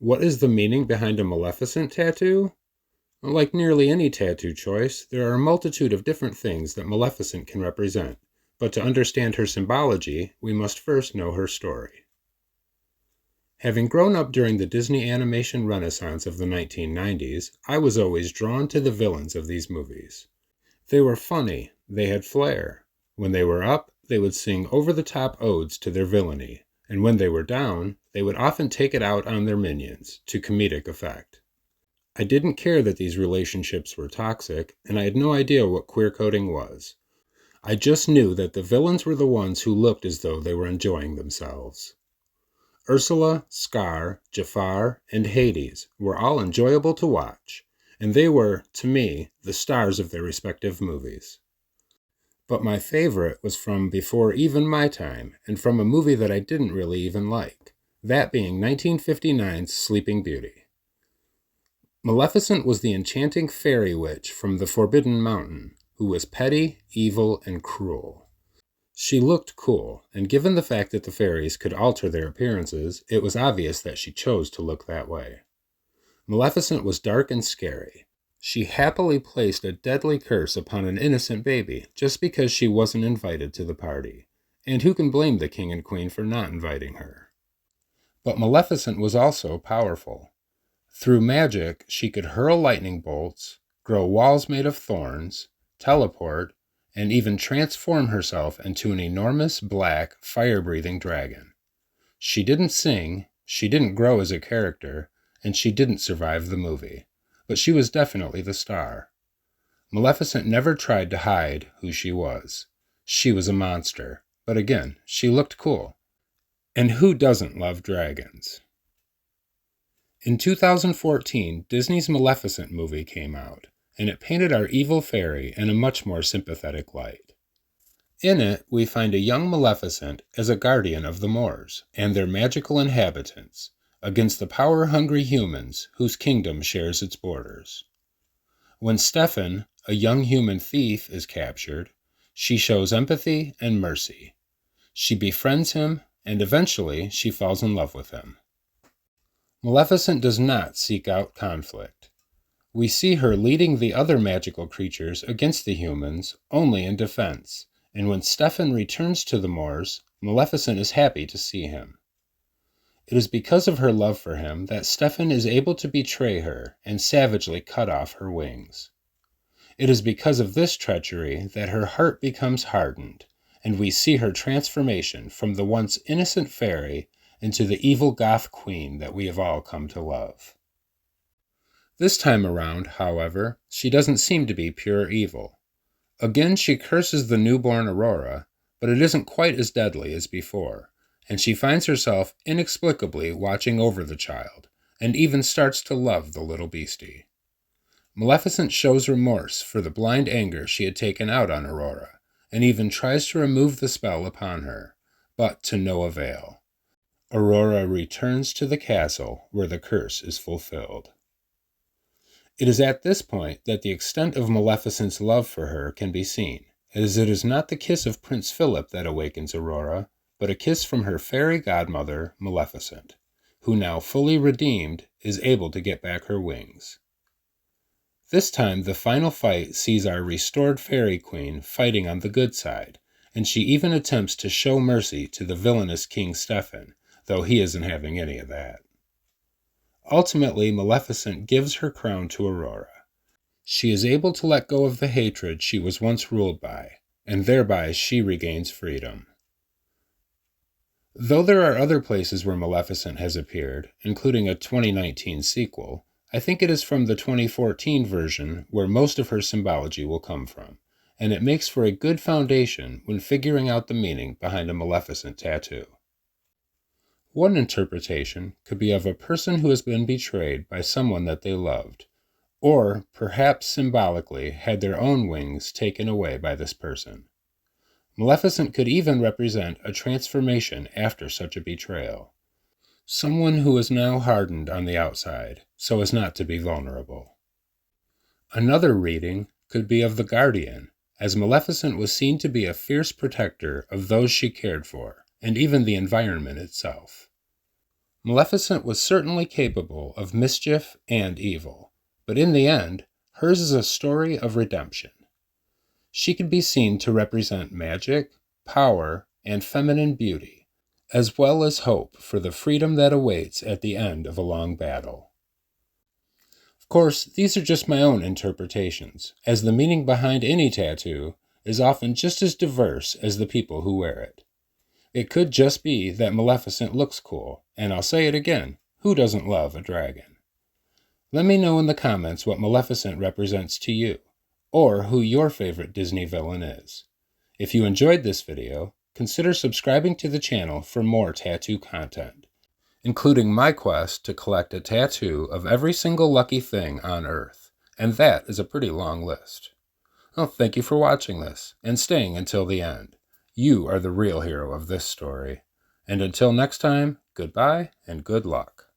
What is the meaning behind a Maleficent tattoo? Like nearly any tattoo choice, there are a multitude of different things that Maleficent can represent, but to understand her symbology, we must first know her story. Having grown up during the Disney animation renaissance of the 1990s, I was always drawn to the villains of these movies. They were funny, they had flair. When they were up, they would sing over-the-top odes to their villainy, and when they were down, they would often take it out on their minions, to comedic effect. I didn't care that these relationships were toxic, and I had no idea what queer coding was. I just knew that the villains were the ones who looked as though they were enjoying themselves. Ursula, Scar, Jafar, and Hades were all enjoyable to watch, and they were, to me, the stars of their respective movies. But my favorite was from before even my time, and from a movie that I didn't really even like, that being 1959's Sleeping Beauty. Maleficent was the enchanting fairy witch from the Forbidden Mountain, who was petty, evil, and cruel. She looked cool, and given the fact that the fairies could alter their appearances, it was obvious that she chose to look that way. Maleficent was dark and scary. She happily placed a deadly curse upon an innocent baby just because she wasn't invited to the party. And who can blame the king and queen for not inviting her? But Maleficent was also powerful. Through magic, she could hurl lightning bolts, grow walls made of thorns, teleport, and even transform herself into an enormous black, fire-breathing dragon. She didn't sing, she didn't grow as a character, and she didn't survive the movie. But she was definitely the star. Maleficent never tried to hide who she was. She was a monster, but again, she looked cool. And who doesn't love dragons? In 2014, Disney's Maleficent movie came out, and it painted our evil fairy in a much more sympathetic light. In it, we find a young Maleficent as a guardian of the Moors and their magical inhabitants, against the power-hungry humans whose kingdom shares its borders. When Stefan, a young human thief, is captured, she shows empathy and mercy. She befriends him, and eventually she falls in love with him. Maleficent does not seek out conflict. We see her leading the other magical creatures against the humans only in defense, and when Stefan returns to the Moors, Maleficent is happy to see him. It is because of her love for him that Stefan is able to betray her and savagely cut off her wings. It is because of this treachery that her heart becomes hardened, and we see her transformation from the once innocent fairy into the evil goth queen that we have all come to love. This time around, however, she doesn't seem to be pure evil. Again, she curses the newborn Aurora, but it isn't quite as deadly as before, and she finds herself inexplicably watching over the child, and even starts to love the little beastie. Maleficent shows remorse for the blind anger she had taken out on Aurora, and even tries to remove the spell upon her, but to no avail. Aurora returns to the castle where the curse is fulfilled. It is at this point that the extent of Maleficent's love for her can be seen, as it is not the kiss of Prince Philip that awakens Aurora, but a kiss from her fairy godmother, Maleficent, who now fully redeemed is able to get back her wings. This time the final fight sees our restored fairy queen fighting on the good side, and she even attempts to show mercy to the villainous King Stefan, though he isn't having any of that. Ultimately, Maleficent gives her crown to Aurora. She is able to let go of the hatred she was once ruled by, and thereby she regains freedom. Though there are other places where Maleficent has appeared, including a 2019 sequel, I think it is from the 2014 version where most of her symbology will come from, and it makes for a good foundation when figuring out the meaning behind a Maleficent tattoo. One interpretation could be of a person who has been betrayed by someone that they loved, or perhaps symbolically had their own wings taken away by this person. Maleficent could even represent a transformation after such a betrayal. Someone who is now hardened on the outside, so as not to be vulnerable. Another reading could be of the Guardian, as Maleficent was seen to be a fierce protector of those she cared for, and even the environment itself. Maleficent was certainly capable of mischief and evil, but in the end, hers is a story of redemption. She could be seen to represent magic, power, and feminine beauty, as well as hope for the freedom that awaits at the end of a long battle. Of course, these are just my own interpretations, as the meaning behind any tattoo is often just as diverse as the people who wear it. It could just be that Maleficent looks cool, and I'll say it again, who doesn't love a dragon? Let me know in the comments what Maleficent represents to you, or who your favorite Disney villain is. If you enjoyed this video, consider subscribing to the channel for more tattoo content, including my quest to collect a tattoo of every single lucky thing on Earth, and that is a pretty long list. Well, thank you for watching this, and staying until the end. You are the real hero of this story. And until next time, goodbye and good luck.